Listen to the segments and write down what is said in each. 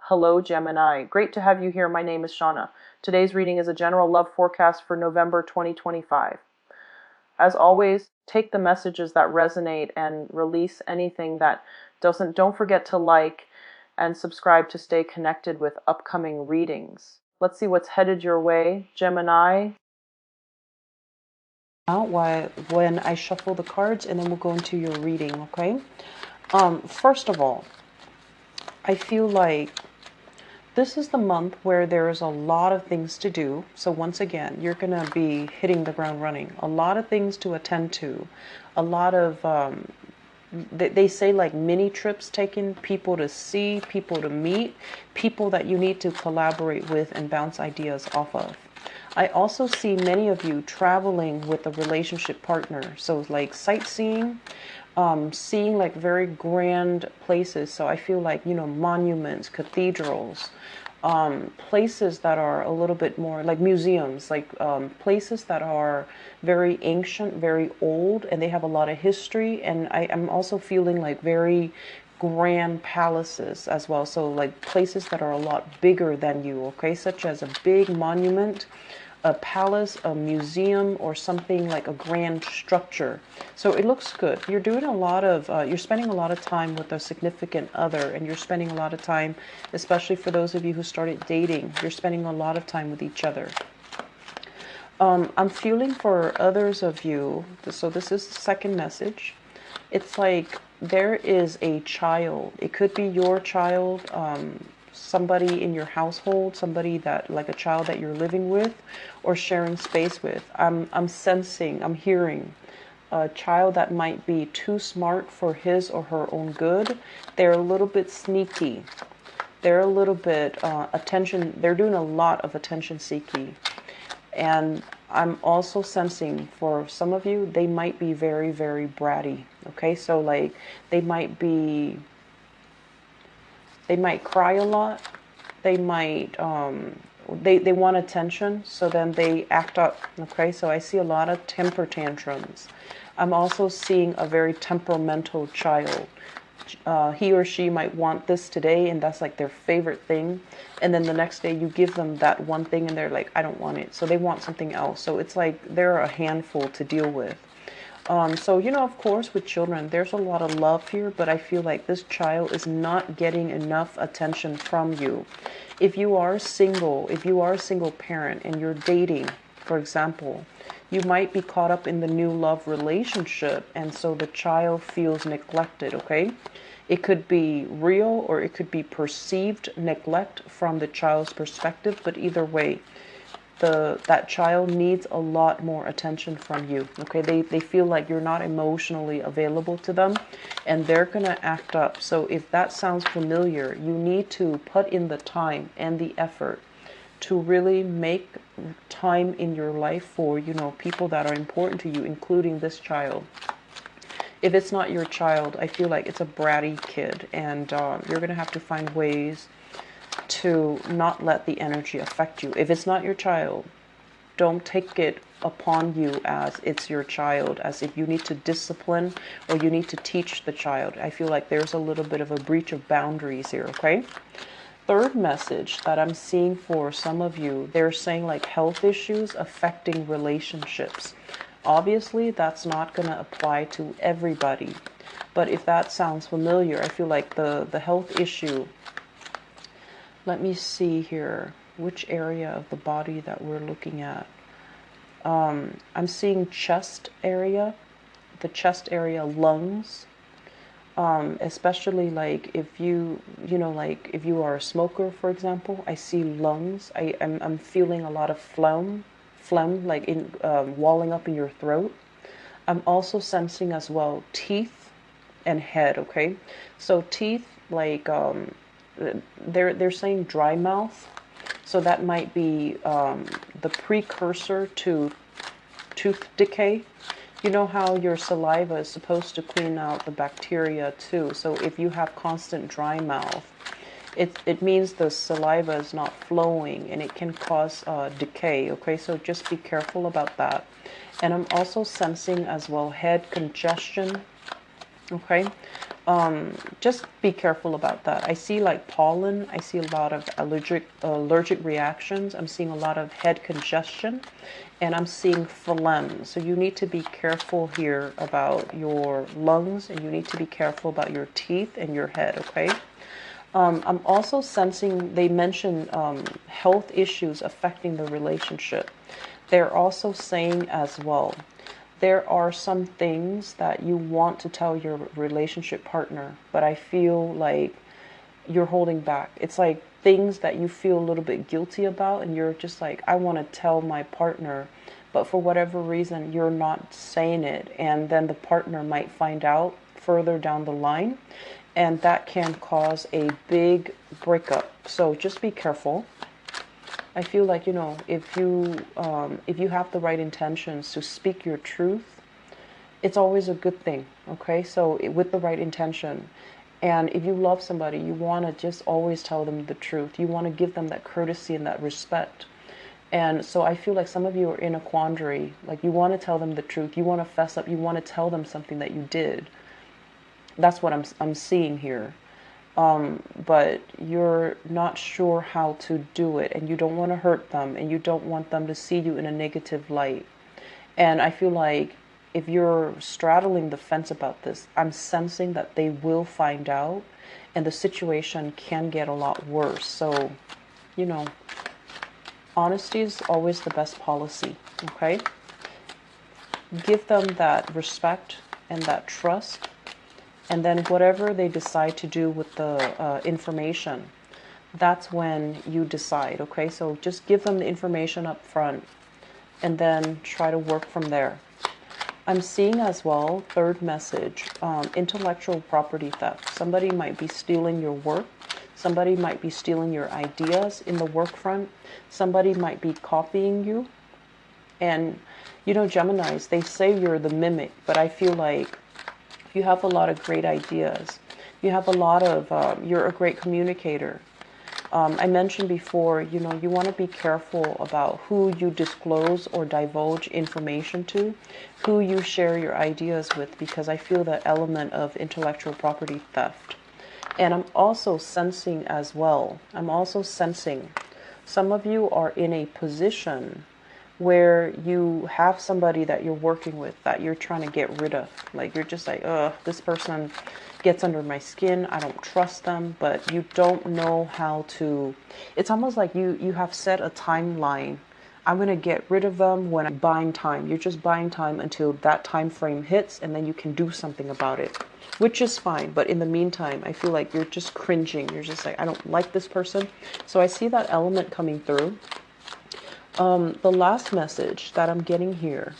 Hello, Gemini. Great to have you here. My name is Shauna. Today's reading is a general love forecast for November 2025. As always, take the messages that resonate and release anything that doesn't. Don't forget to like and subscribe to stay connected with upcoming readings. Let's see what's headed your way, Gemini. When I shuffle the cards, and then we'll go into your reading, okay? First of all, I feel like this is the month where there is a lot of things to do. So once again, you're going to be hitting the ground running. A lot of things to attend to. A lot of, they say like mini trips taken, people to see, people to meet, people that you need to collaborate with and bounce ideas off of. I also see many of you traveling with a relationship partner. So like sightseeing, seeing like very grand places. So I feel like, monuments, cathedrals, places that are a little bit more like museums, like places that are very ancient, very old, and they have a lot of history. And I'm also feeling like very grand palaces as well. So like places that are a lot bigger than you, okay? Such as a big monument, a palace, a museum, or something like a grand structure. So it looks good. You're doing a lot of, you're spending a lot of time with a significant other, and you're spending a lot of time, especially for those of you who started dating, you're spending a lot of time with each other. I'm feeling for others of you, so this is the second message. It's like there is a child. It could be your child, somebody in your household, somebody that like a child that you're living with or sharing space with. I'm sensing, I'm hearing a child that might be too smart for his or her own good. They're a little bit sneaky. They're a little bit attention. They're doing a lot of attention seeking. And I'm also sensing for some of you, they might be very, very bratty. Okay, so like they might cry a lot. They might, they want attention, so then they act up. Okay, so I see a lot of temper tantrums. I'm also seeing a very temperamental child. He or she might want this today, and that's like their favorite thing. And then the next day you give them that one thing and they're like, I don't want it. So they want something else. So it's like they're a handful to deal with. So, of course, with children, there's a lot of love here, but I feel like this child is not getting enough attention from you. If you are single, if you are a single parent and you're dating, for example, you might be caught up in the new love relationship, and so the child feels neglected, okay? It could be real or it could be perceived neglect from the child's perspective, but either way, that child needs a lot more attention from you, okay? They feel like you're not emotionally available to them, and they're gonna act up. So if that sounds familiar, you need to put in the time and the effort to really make time in your life for, people that are important to you, including this child. If it's not your child, I feel like it's a bratty kid, and you're gonna have to find ways to not let the energy affect you. If it's not your child, don't take it upon you as it's your child, as if you need to discipline or you need to teach the child. I feel like there's a little bit of a breach of boundaries here, okay? Third message that I'm seeing for some of you, they're saying like health issues affecting relationships. Obviously, that's not going to apply to everybody. But if that sounds familiar, I feel like the health issue. Let me see here, which area of the body that we're looking at. I'm seeing chest area, the chest area, lungs, especially like if like if you are a smoker, for example, I see lungs. I'm feeling a lot of phlegm like in walling up in your throat. I'm also sensing as well teeth and head, okay? So teeth, like they're saying dry mouth, so that might be the precursor to tooth decay. You know how your saliva is supposed to clean out the bacteria too. So if you have constant dry mouth, it means the saliva is not flowing, and it can cause decay, okay? So just be careful about that. And I'm also sensing as well head congestion, okay? Just be careful about that. I see like pollen. I see a lot of allergic reactions. I'm seeing a lot of head congestion, and I'm seeing phlegm. So you need to be careful here about your lungs, and you need to be careful about your teeth and your head. Okay. I'm also sensing they mention health issues affecting the relationship. They're also saying as well, there are some things that you want to tell your relationship partner, but I feel like you're holding back. It's like things that you feel a little bit guilty about, and you're just like, I want to tell my partner, but for whatever reason, you're not saying it. And then the partner might find out further down the line, and that can cause a big breakup. So just be careful. I feel like, if you have the right intentions to speak your truth, it's always a good thing. Okay, so with the right intention, and if you love somebody, you want to just always tell them the truth. You want to give them that courtesy and that respect. And so I feel like some of you are in a quandary. Like, you want to tell them the truth. You want to fess up. You want to tell them something that you did. That's what I'm seeing here. But you're not sure how to do it, and you don't want to hurt them, and you don't want them to see you in a negative light. And I feel like if you're straddling the fence about this, I'm sensing that they will find out, and the situation can get a lot worse. So, honesty is always the best policy, okay? Give them that respect and that trust. And then whatever they decide to do with the information, that's when you decide, okay? So just give them the information up front and then try to work from there. I'm seeing as well, third message, intellectual property theft. Somebody might be stealing your work. Somebody might be stealing your ideas in the work front. Somebody might be copying you. And, Geminis, they say you're the mimic, but I feel like you have a lot of great ideas. You have a lot of, you're a great communicator. I mentioned before, you want to be careful about who you disclose or divulge information to, who you share your ideas with, because I feel the element of intellectual property theft. And I'm also sensing as well, some of you are in a position where you have somebody that you're working with that you're trying to get rid of. Like, you're just like, this person gets under my skin. I don't trust them, but you don't know how to. It's almost like you have set a timeline. I'm going to get rid of them when I'm buying time. You're just buying time until that time frame hits, and then you can do something about it, which is fine. But in the meantime, I feel like you're just cringing. You're just like, I don't like this person. So I see that element coming through. The last message that I'm getting here,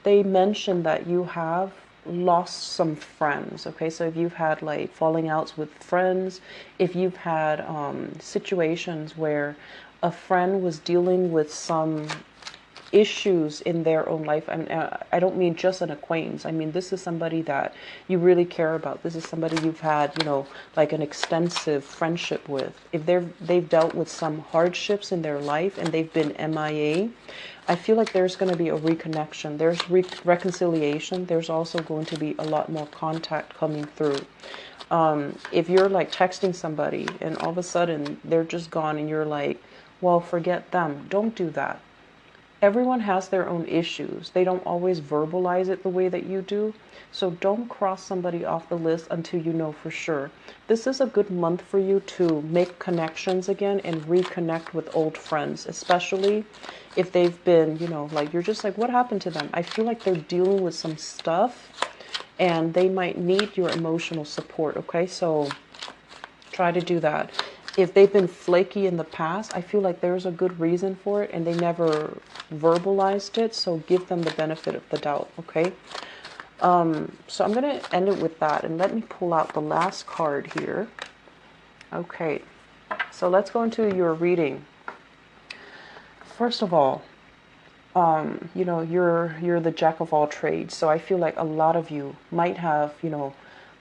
they mentioned that you have lost some friends. Okay, so if you've had like falling outs with friends, if you've had situations where a friend was dealing with some issues in their own life, and I don't mean just an acquaintance. I mean, this is somebody that you really care about. This is somebody you've had, like an extensive friendship with. If they've dealt with some hardships in their life and they've been MIA, I feel like there's going to be a reconnection. There's reconciliation. There's also going to be a lot more contact coming through. If you're like texting somebody and all of a sudden they're just gone and you're like, well, forget them. Don't do that. Everyone has their own issues. They don't always verbalize it the way that you do. So don't cross somebody off the list until you know for sure. This is a good month for you to make connections again and reconnect with old friends, especially if they've been, like, you're just like, what happened to them? I feel like they're dealing with some stuff and they might need your emotional support, okay? So try to do that. If they've been flaky in the past, I feel like there's a good reason for it and they never verbalized it. So give them the benefit of the doubt, okay? So I'm going to end it with that. And let me pull out the last card here. Okay, so let's go into your reading. First of all, you're the jack of all trades. So I feel like a lot of you might have,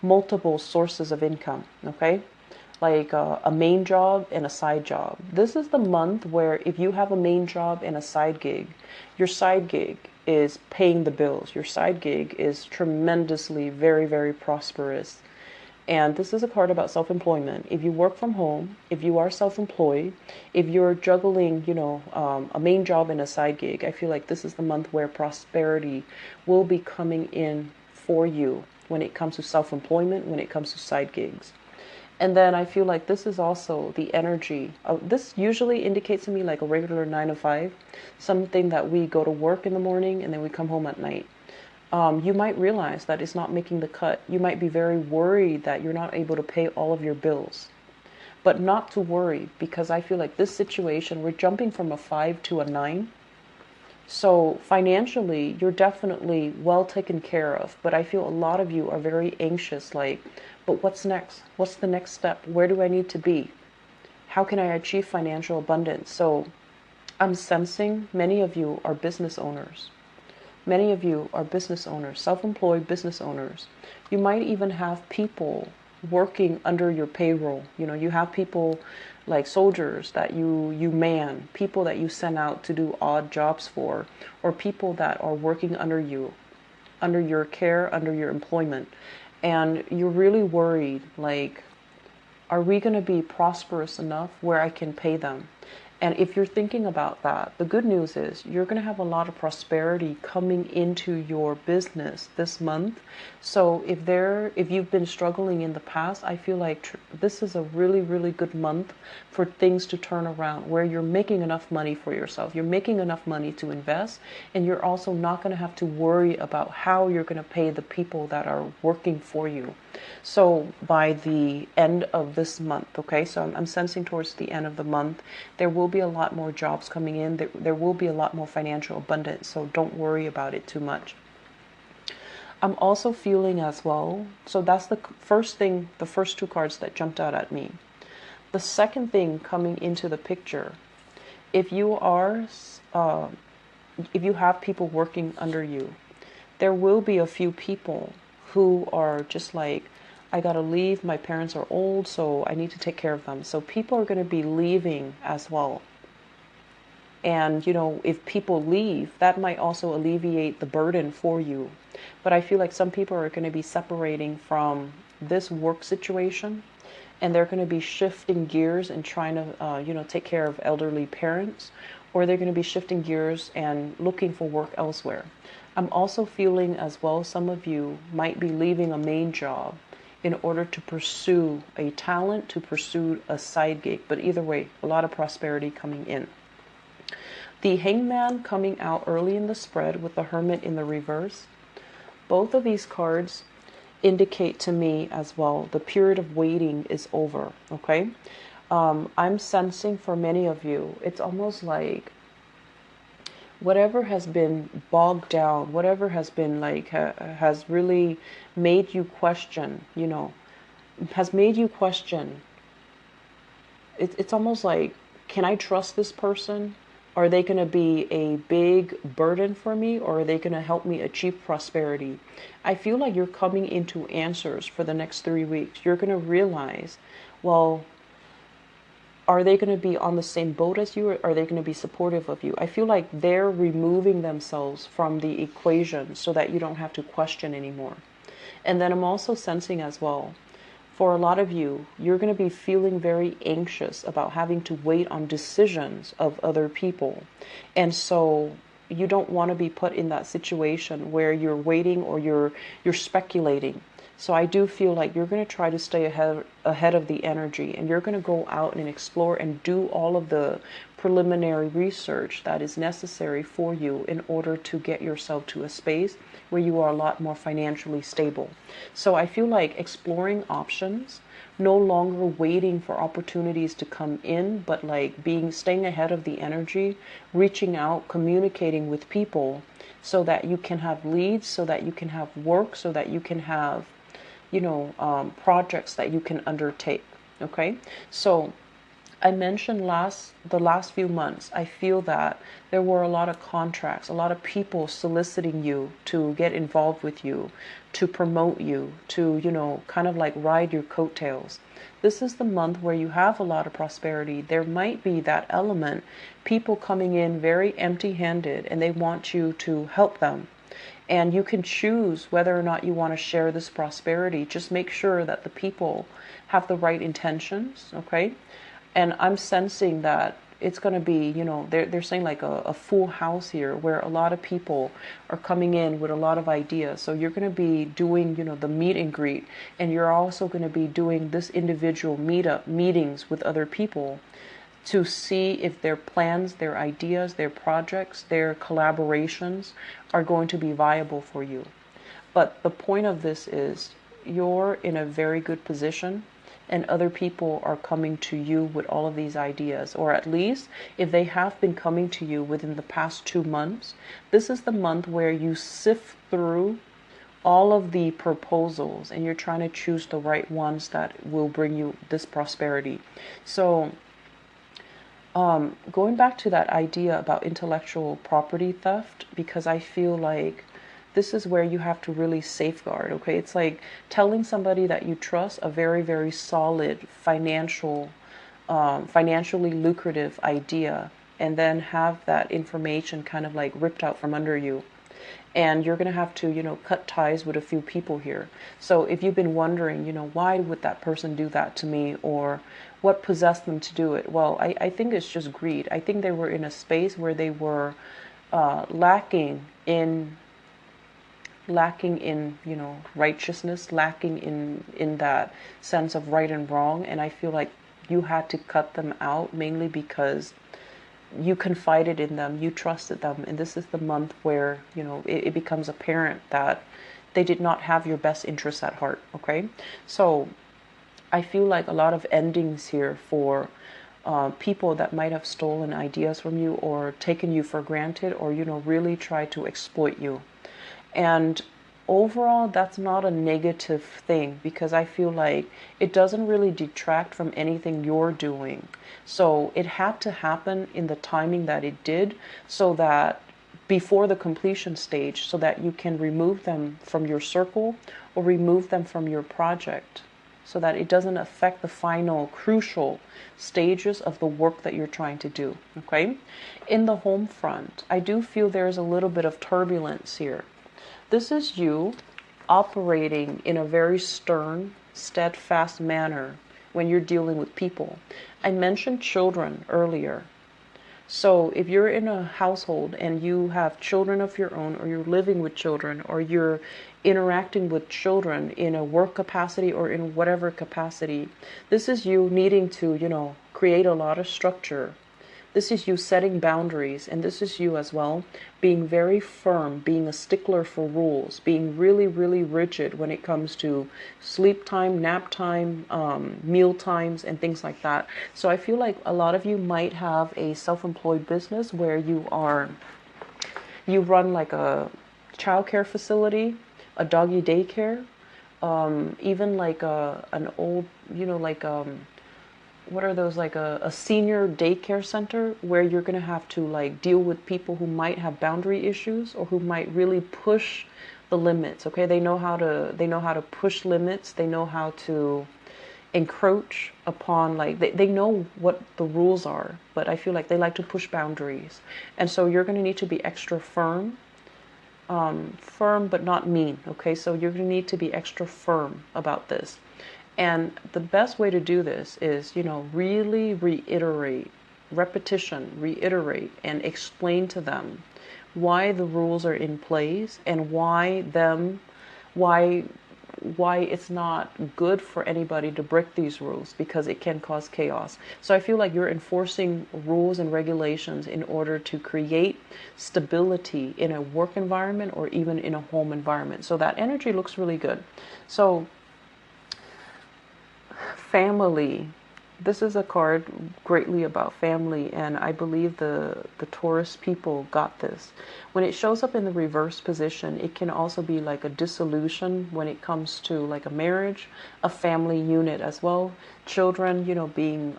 multiple sources of income, okay? Like a main job and a side job. This is the month where if you have a main job and a side gig, your side gig is paying the bills. Your side gig is tremendously very, very prosperous. And this is a card about self-employment. If you work from home, if you are self-employed, if you're juggling, a main job and a side gig, I feel like this is the month where prosperity will be coming in for you when it comes to self-employment, when it comes to side gigs. And then I feel like this is also the energy. This usually indicates to me like a regular 9 to 5, something that we go to work in the morning and then we come home at night. You might realize that it's not making the cut. You might be very worried that you're not able to pay all of your bills. But not to worry, because I feel like this situation, we're jumping from a 5 to a 9. So financially, you're definitely well taken care of. But I feel a lot of you are very anxious, like, but what's next? What's the next step? Where do I need to be? How can I achieve financial abundance? So I'm sensing many of you are business owners. Many of you are business owners, self-employed business owners. You might even have people working under your payroll. You have people like soldiers that you man, people that you send out to do odd jobs for, or people that are working under you, under your care, under your employment. And you're really worried, like, are we going to be prosperous enough where I can pay them? And if you're thinking about that, the good news is you're going to have a lot of prosperity coming into your business this month. So if you've been struggling in the past, I feel like this is a really, really good month for things to turn around, where you're making enough money for yourself. You're making enough money to invest, and you're also not going to have to worry about how you're going to pay the people that are working for you. So by the end of this month, okay, so I'm sensing towards the end of the month, there will be a lot more jobs coming in. There will be a lot more financial abundance. So don't worry about it too much. I'm also feeling as well. So that's the first thing, the first two cards that jumped out at me. The second thing coming into the picture, if you have people working under you, there will be a few people who are just like, I gotta leave, my parents are old, so I need to take care of them. So people are going to be leaving as well. And, if people leave, that might also alleviate the burden for you. But I feel like some people are going to be separating from this work situation, and they're going to be shifting gears and trying to, take care of elderly parents, or they're going to be shifting gears and looking for work elsewhere. I'm also feeling as well, some of you might be leaving a main job in order to pursue a talent, to pursue a side gig. But either way, a lot of prosperity coming in. The Hangman coming out early in the spread with the Hermit in the reverse. Both of these cards indicate to me as well the period of waiting is over, okay? I'm sensing for many of you, it's almost like whatever has been bogged down, whatever has been like, has really made you question, has made you question. It's almost like, can I trust this person? Are they going to be a big burden for me, or are they going to help me achieve prosperity? I feel like you're coming into answers for the next 3 weeks. You're going to realize, well, are they going to be on the same boat as you, or are they going to be supportive of you? I feel like they're removing themselves from the equation so that you don't have to question anymore. And then I'm also sensing as well, for a lot of you, you're going to be feeling very anxious about having to wait on decisions of other people. And so you don't want to be put in that situation where you're waiting or you're speculating. So I do feel like you're going to try to stay ahead of the energy, and you're going to go out and explore and do all of the preliminary research that is necessary for you in order to get yourself to a space where you are a lot more financially stable. So I feel like exploring options, no longer waiting for opportunities to come in, but like staying ahead of the energy, reaching out, communicating with people so that you can have leads, so that you can have work, so that you can have projects that you can undertake. Okay, so I mentioned the last few months, I feel that there were a lot of contracts, a lot of people soliciting you to get involved with you, to promote you, to, kind of like ride your coattails. This is the month where you have a lot of prosperity. There might be that element, people coming in very empty-handed and they want you to help them. And you can choose whether or not you want to share this prosperity. Just make sure that the people have the right intentions, okay? And I'm sensing that it's going to be, they're saying like a full house here where a lot of people are coming in with a lot of ideas. So you're going to be doing, the meet and greet, and you're also going to be doing this individual meetings with other people to see if their plans, their ideas, their projects, their collaborations are going to be viable for you. But the point of this is you're in a very good position, and other people are coming to you with all of these ideas, or at least if they have been coming to you within the past 2 months, this is the month where you sift through all of the proposals and you're trying to choose the right ones that will bring you this prosperity. So going back to that idea about intellectual property theft, because I feel like this is where you have to really safeguard, okay? It's like telling somebody that you trust a very, very solid financially lucrative idea, and then have that information kind of like ripped out from under you. And you're going to have to, cut ties with a few people here. So if you've been wondering, why would that person do that to me, or what possessed them to do it? Well, I think it's just greed. I think they were in a space where they were lacking in righteousness, lacking in that sense of right and wrong. And I feel like you had to cut them out, mainly because you confided in them, you trusted them, and this is the month where it becomes apparent that they did not have your best interests at heart. Okay, so I feel like a lot of endings here for people that might have stolen ideas from you, or taken you for granted, or really try to exploit you. And overall, that's not a negative thing, because I feel like it doesn't really detract from anything you're doing. So it had to happen in the timing that it did, so that before the completion stage, so that you can remove them from your circle or remove them from your project, so that it doesn't affect the final crucial stages of the work that you're trying to do. Okay? In the home front, I do feel there's a little bit of turbulence here. This is you operating in a very stern, steadfast manner when you're dealing with people. I mentioned children earlier. So if you're in a household and you have children of your own, or you're living with children, or you're interacting with children in a work capacity or in whatever capacity, this is you needing to, create a lot of structure. This is you setting boundaries, and this is you as well being very firm, being a stickler for rules, being really, really rigid when it comes to sleep time, nap time, meal times, and things like that. So I feel like a lot of you might have a self-employed business where you run like a childcare facility, a doggy daycare, even like an old, what are those, like a senior daycare center, where you're going to have to like deal with people who might have boundary issues, or who might really push the limits. Okay, they know how to push limits. They know how to encroach upon, like they know what the rules are, but I feel like they like to push boundaries. And so you're going to need to be extra firm but not mean. Okay, so you're going to need to be extra firm about this. And the best way to do this is, really reiterate, and explain to them why the rules are in place, and why it's not good for anybody to break these rules, because it can cause chaos. So I feel like you're enforcing rules and regulations in order to create stability in a work environment, or even in a home environment. So that energy looks really good. So family, this is a card greatly about family, and I believe the Taurus people got this. When it shows up in the reverse position, it can also be like a dissolution when it comes to like a marriage, a family unit as well, children, being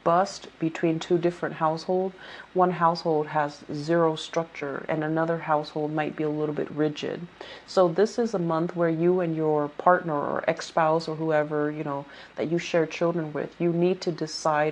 bust between two different households. One household has zero structure and another household might be a little bit rigid. So this is a month where you and your partner or ex-spouse or whoever, that you share children with, you need to decide